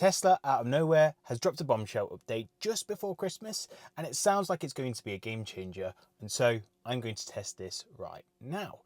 Tesla, out of nowhere, has dropped a bombshell update just before Christmas, and it sounds like it's going to be a game changer, and so I'm going to test this right now.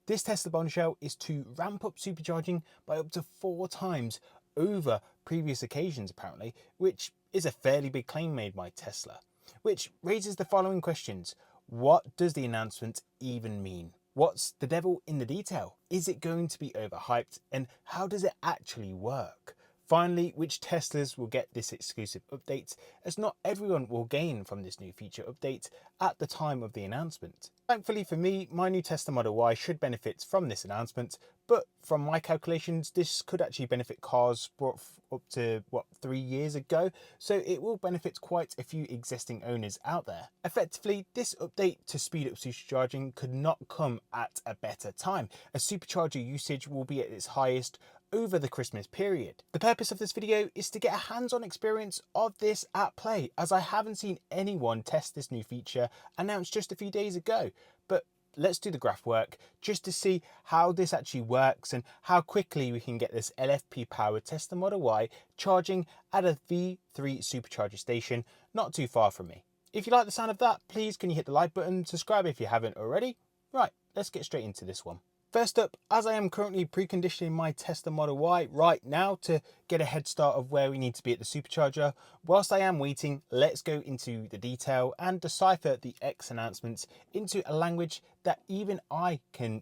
This Tesla bombshell is to ramp up supercharging by up to 4 times over previous occasions apparently, which is a fairly big claim made by Tesla. Which raises the following questions. What does the announcement even mean? What's the devil in the detail? Is it going to be overhyped? And how does it actually work? Finally, which Teslas will get this exclusive update, as not everyone will gain from this new feature update at the time of the announcement. Thankfully for me, my new Tesla Model Y should benefit from this announcement, but from my calculations, this could actually benefit cars brought up to, 3 years ago, so it will benefit quite a few existing owners out there. Effectively, this update to speed up supercharging could not come at a better time, as supercharger usage will be at its highest over the Christmas period. The purpose of this video is to get a hands-on experience of this at play, as I haven't seen anyone test this new feature announced just a few days ago. But let's do the graph work just to see how this actually works and how quickly we can get this LFP powered Tesla Model Y charging at a V3 Supercharger station not too far from me. If you like the sound of that, please can you hit the like button, subscribe if you haven't already. Right, let's get straight into this one. First up, as I am currently preconditioning my Tesla Model Y right now to get a head start of where we need to be at the supercharger, whilst I am waiting, let's go into the detail and decipher the X announcements into a language that even I can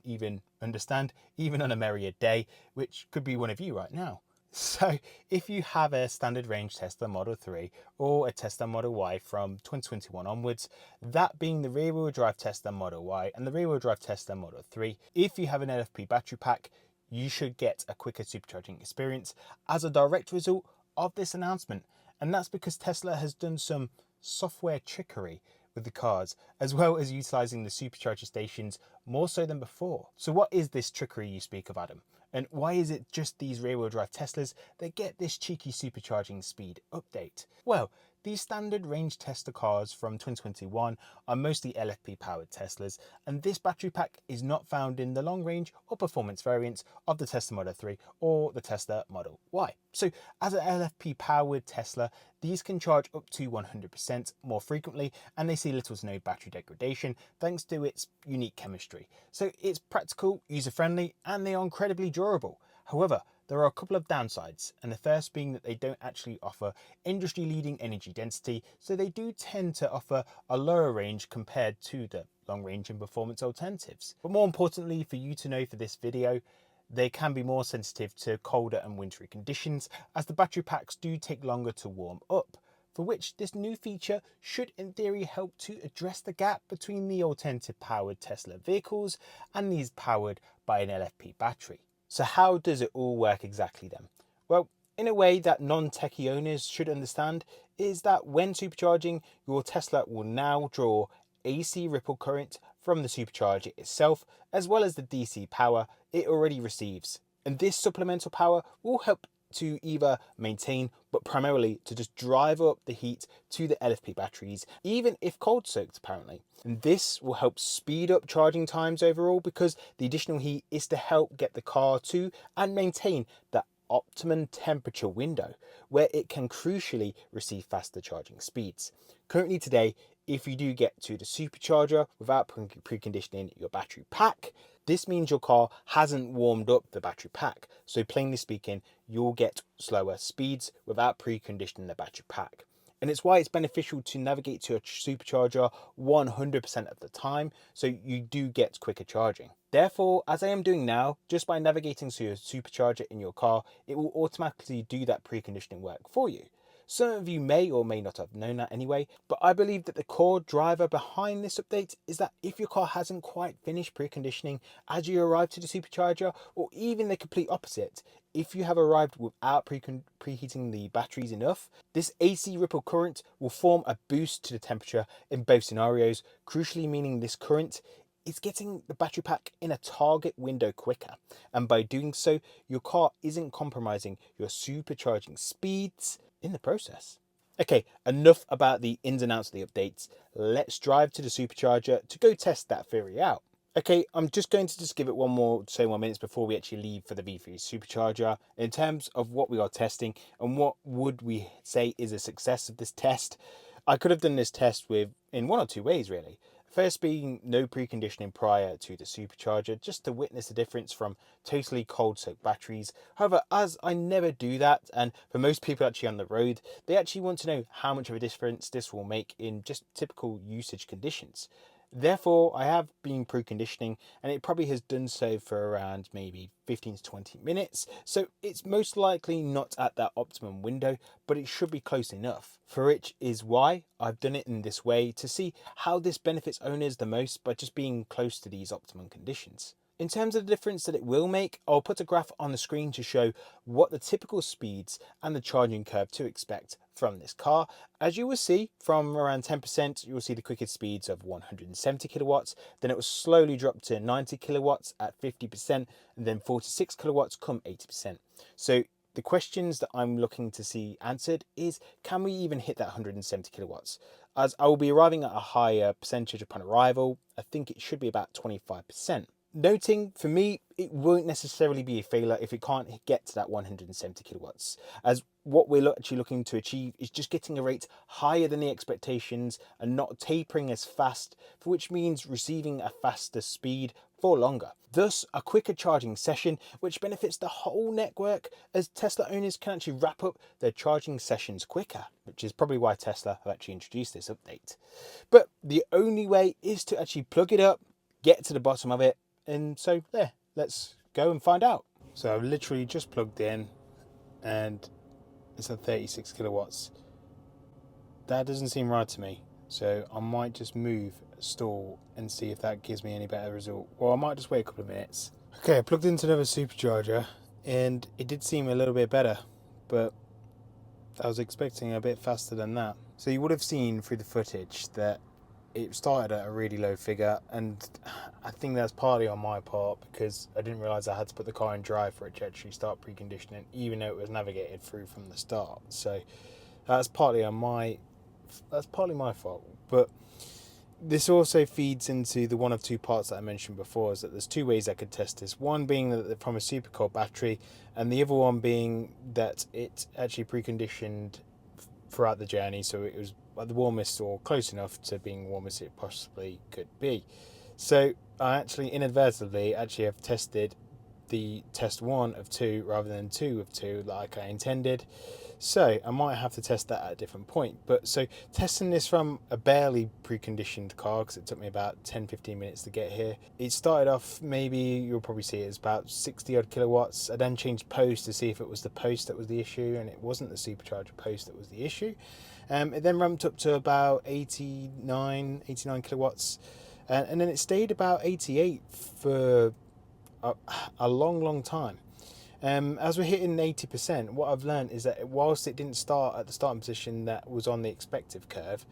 understand, even on a merrier day, which could be one of you right now. So if you have a standard range Tesla Model 3 or a Tesla Model Y from 2021 onwards, that being the rear wheel drive Tesla Model Y and the rear wheel drive Tesla Model 3, if you have an LFP battery pack, you should get a quicker supercharging experience as a direct result of this announcement. And that's because Tesla has done some software trickery with the cars, as well as utilizing the supercharger stations more so than before. So what is this trickery you speak of, Adam? And why is it just these rear-wheel drive Teslas that get this cheeky supercharging speed update? Well, these standard range Tesla cars from 2021 are mostly LFP powered Teslas, and this battery pack is not found in the long range or performance variants of the Tesla Model 3 or the Tesla Model Y. So as an LFP powered Tesla, these can charge up to 100% more frequently, and they see little to no battery degradation thanks to its unique chemistry. So it's practical, user-friendly, and they are incredibly durable. However, there are a couple of downsides, and the first being that they don't actually offer industry-leading energy density, so they do tend to offer a lower range compared to the long-range and performance alternatives. But more importantly for you to know for this video, they can be more sensitive to colder and wintry conditions, as the battery packs do take longer to warm up, for which this new feature should in theory help to address the gap between the alternative powered Tesla vehicles and these powered by an LFP battery. So how does it all work exactly then? Well, in a way that non-techie owners should understand is that when supercharging, your Tesla will now draw AC ripple current from the supercharger itself, as well as the DC power it already receives. And this supplemental power will help to either maintain, but primarily to just drive up the heat to the LFP batteries, even if cold soaked apparently. And this will help speed up charging times overall, because the additional heat is to help get the car to and maintain the optimum temperature window where it can crucially receive faster charging speeds. Currently today, if you do get to the supercharger without preconditioning your battery pack, this means your car hasn't warmed up the battery pack. So plainly speaking, you'll get slower speeds without preconditioning the battery pack. And it's why it's beneficial to navigate to a supercharger 100% of the time, so you do get quicker charging. Therefore, as I am doing now, just by navigating to your supercharger in your car, it will automatically do that preconditioning work for you. Some of you may or may not have known that anyway, but I believe that the core driver behind this update is that if your car hasn't quite finished preconditioning as you arrive to the supercharger, or even the complete opposite, if you have arrived without preheating the batteries enough, this AC ripple current will form a boost to the temperature in both scenarios, crucially meaning this current is getting the battery pack in a target window quicker. And by doing so, your car isn't compromising your supercharging speeds in the process. Okay, enough about the ins and outs of the updates. Let's drive to the supercharger to go test that theory out. Okay, I'm just going to give it one more, say 1 minutes before we actually leave for the V3 Supercharger. In terms of what we are testing and what would we say is a success of this test, I could have done this test in one or two ways really. First being no preconditioning prior to the Supercharger, just to witness the difference from totally cold soaked batteries. However, as I never do that, and for most people actually on the road, they actually want to know how much of a difference this will make in just typical usage conditions. Therefore, I have been preconditioning, and it probably has done so for around maybe 15 to 20 minutes. So it's most likely not at that optimum window, but it should be close enough. For which is why I've done it in this way, to see how this benefits owners the most by just being close to these optimum conditions. In terms of the difference that it will make, I'll put a graph on the screen to show what the typical speeds and the charging curve to expect from this car. As you will see, from around 10%, you'll see the quickest speeds of 170 kilowatts, then it will slowly drop to 90 kilowatts at 50%, and then 46 kilowatts come 80%. So the questions that I'm looking to see answered is, can we even hit that 170 kilowatts? As I will be arriving at a higher percentage upon arrival, I think it should be about 25%. Noting, for me, it won't necessarily be a failure if it can't get to that 170 kilowatts, as what we're actually looking to achieve is just getting a rate higher than the expectations and not tapering as fast, for which means receiving a faster speed for longer. Thus, a quicker charging session, which benefits the whole network, as Tesla owners can actually wrap up their charging sessions quicker, which is probably why Tesla have actually introduced this update. But the only way is to actually plug it up, get to the bottom of it, and so there, let's go and find out. So I've literally just plugged in and it's at 36 kilowatts. That doesn't seem right to me. So I might just move, stall, and see if that gives me any better result. Or I might just wait a couple of minutes. Okay, I plugged into another supercharger and it did seem a little bit better, but I was expecting a bit faster than that. So you would have seen through the footage that it started at a really low figure, and I think that's partly on my part because I didn't realise I had to put the car in drive for it to actually start preconditioning, even though it was navigated through from the start. So that's partly my fault. But this also feeds into the one of two parts that I mentioned before, is that there's two ways I could test this. One being that from a super cold battery, and the other one being that it actually preconditioned throughout the journey, so it was the warmest or close enough to being warm as it possibly could be. So I actually inadvertently have tested the test 1 of 2 rather than 2 of 2 like I intended. So I might have to test that at a different point. But so testing this from a barely preconditioned car, because it took me about 10-15 minutes to get here, it started off, maybe you'll probably see it as about 60 odd kilowatts. I then changed post to see if it was the post that was the issue, and it wasn't the supercharger post that was the issue. It then ramped up to about 89 kilowatts, and then it stayed about 88 for a long time. As we're hitting 80%, what I've learned is that whilst it didn't start at the starting position that was on the expected curve,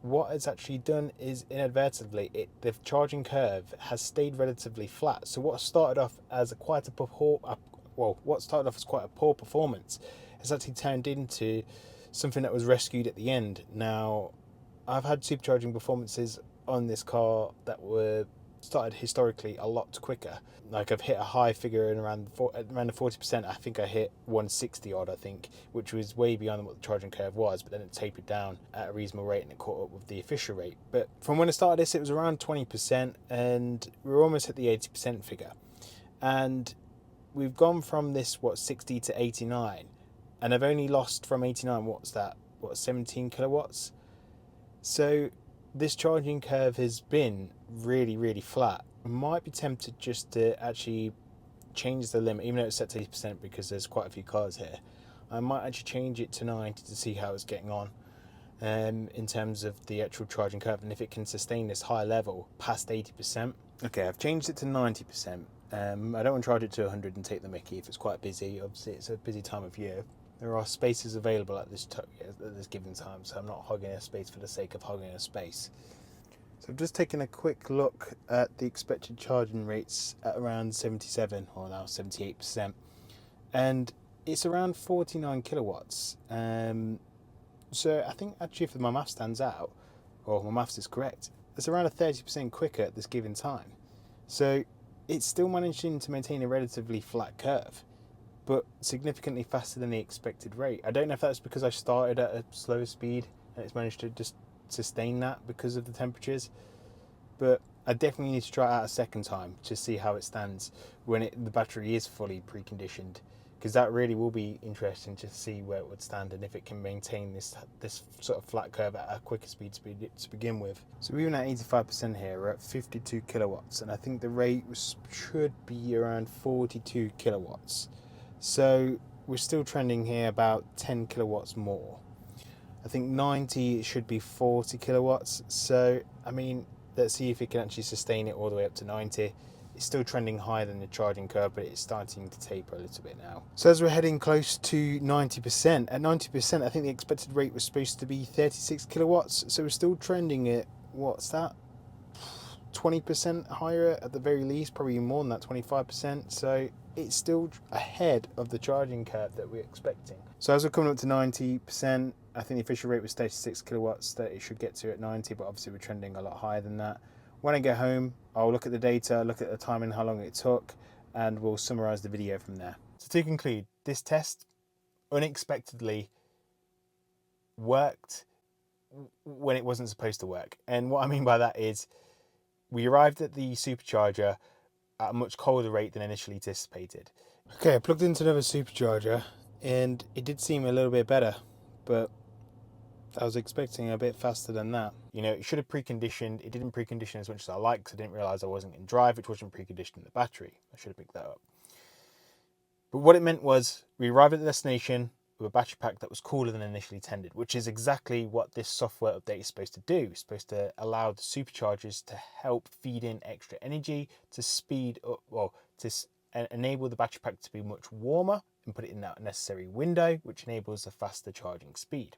what it's actually done is inadvertently the charging curve has stayed relatively flat. So what started off as quite a poor performance has actually turned into something that was rescued at the end. Now, I've had supercharging performances on this car that were started historically a lot quicker. Like I've hit a high figure in around the 40%. I think I hit 160 odd, I think, which was way beyond what the charging curve was, but then it tapered down at a reasonable rate and it caught up with the official rate. But from when I started this, it was around 20%, and we're almost at the 80% figure. And we've gone from this 60 to 89, and I've only lost from 89, 17 kilowatts. So this charging curve has been really flat. I might be tempted just to actually change the limit, even though it's set to 80%, because there's quite a few cars here. I might actually change it to 90 to see how it's getting on in terms of the actual charging curve, and if it can sustain this high level past 80%. Okay, I've changed it to 90%. I don't want to charge it to 100 and take the mickey if it's quite busy. Obviously, it's a busy time of year. There are spaces available at this given time, so I'm not hogging a space for the sake of hogging a space. So I've just taken a quick look at the expected charging rates at around 77, or now 78%, and it's around 49 kilowatts. So I think actually if my math stands out, or my maths is correct, it's around a 30% quicker at this given time. So it's still managing to maintain a relatively flat curve, but significantly faster than the expected rate. I don't know if that's because I started at a slower speed and it's managed to just sustain that because of the temperatures, but I definitely need to try it out a second time to see how it stands when the battery is fully preconditioned, because that really will be interesting to see where it would stand and if it can maintain this sort of flat curve at a quicker speed to begin with. So we're even at 85% here, we're at 52 kilowatts, and I think the rate should be around 42 kilowatts. So we're still trending here about 10 kilowatts more. I think 90 should be 40 kilowatts. So, I mean, let's see if it can actually sustain it all the way up to 90. It's still trending higher than the charging curve, but it's starting to taper a little bit now. So as we're heading close to 90%, at 90%, I think the expected rate was supposed to be 36 kilowatts. So we're still trending at, what's that? 20% higher at the very least, probably more than that, 25%. So it's still ahead of the charging curve that we're expecting. So as we're coming up to 90%, I think the official rate was 36 kilowatts that it should get to at 90, but obviously we're trending a lot higher than that. When I get home, I'll look at the data, look at the time and how long it took, and we'll summarize the video from there. So to conclude, this test unexpectedly worked when it wasn't supposed to work. And what I mean by that is we arrived at the supercharger at a much colder rate than initially anticipated. Okay, I plugged into another supercharger and it did seem a little bit better, but I was expecting a bit faster than that. You know, it should have preconditioned. It didn't precondition as much as I like because I didn't realize I wasn't in drive, which wasn't preconditioned in the battery. I should have picked that up. But what it meant was we arrived at the destination with a battery pack that was cooler than initially intended, which is exactly what this software update is supposed to do. It's supposed to allow the superchargers to help feed in extra energy to speed up, well, to enable the battery pack to be much warmer and put it in that necessary window, which enables a faster charging speed.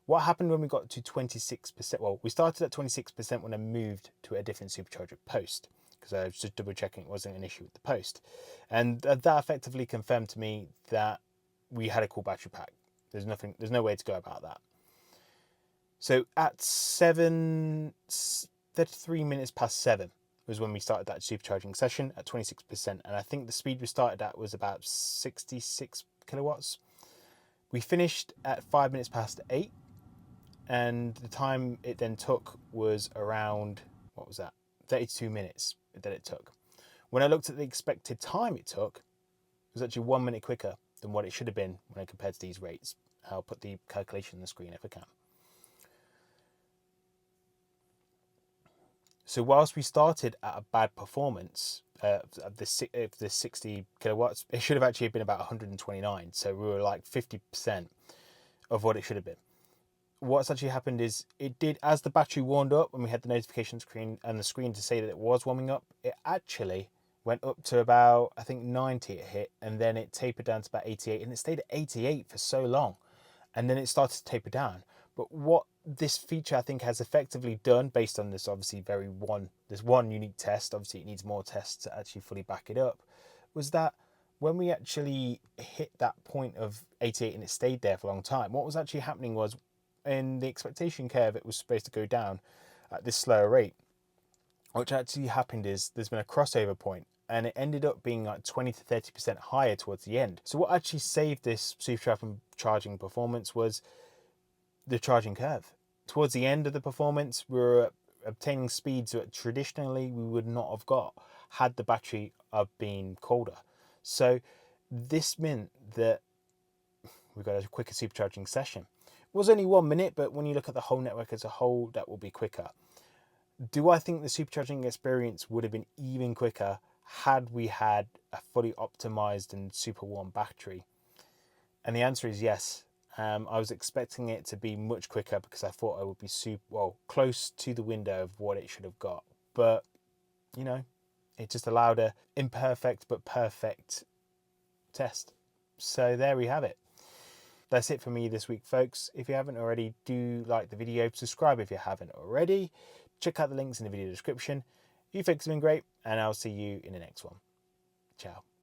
What happened when we got to 26%? Well, we started at 26% when I moved to a different supercharger post, because I was just double checking it wasn't an issue with the post. And that effectively confirmed to me that we had a cool battery pack. There's no way to go about that. So at 33 minutes past 7 was when we started that supercharging session at 26%. And I think the speed we started at was about 66 kilowatts. We finished at 5 minutes past 8. And the time it then took was around, what was that? 32 minutes that it took. When I looked at the expected time it took, it was actually 1 minute quicker than what it should have been when I compared to these rates. I'll put the calculation on the screen if I can. So whilst we started at a bad performance of the 60 kilowatts, it should have actually been about 129. So we were like 50% of what it should have been. What's actually happened is it did, as the battery warmed up and we had the notification screen and the screen to say that it was warming up, it actually went up to about, I think 90 it hit, and then it tapered down to about 88, and it stayed at 88 for so long, and then it started to taper down. But what this feature I think has effectively done, based on this obviously this one unique test, obviously it needs more tests to actually fully back it up, was that when we actually hit that point of 88 and it stayed there for a long time, what was actually happening was, in the expectation curve, it was supposed to go down at this slower rate. What actually happened is there's been a crossover point, and it ended up being like 20 to 30% higher towards the end. So what actually saved this supercharging performance was the charging curve. Towards the end of the performance, we were obtaining speeds that traditionally we would not have got had the battery been colder. So this meant that we got a quicker supercharging session. It was only 1 minute, but when you look at the whole network as a whole, that will be quicker. Do I think the supercharging experience would have been even quicker had we had a fully optimized and super warm battery? And the answer is yes. I was expecting it to be much quicker because I thought I would be close to the window of what it should have got. But, you know, it just allowed a imperfect but perfect test. So there we have it. That's it for me this week, folks. If you haven't already, do like the video, subscribe if you haven't already. Check out the links in the video description. You folks have been great, and I'll see you in the next one. Ciao.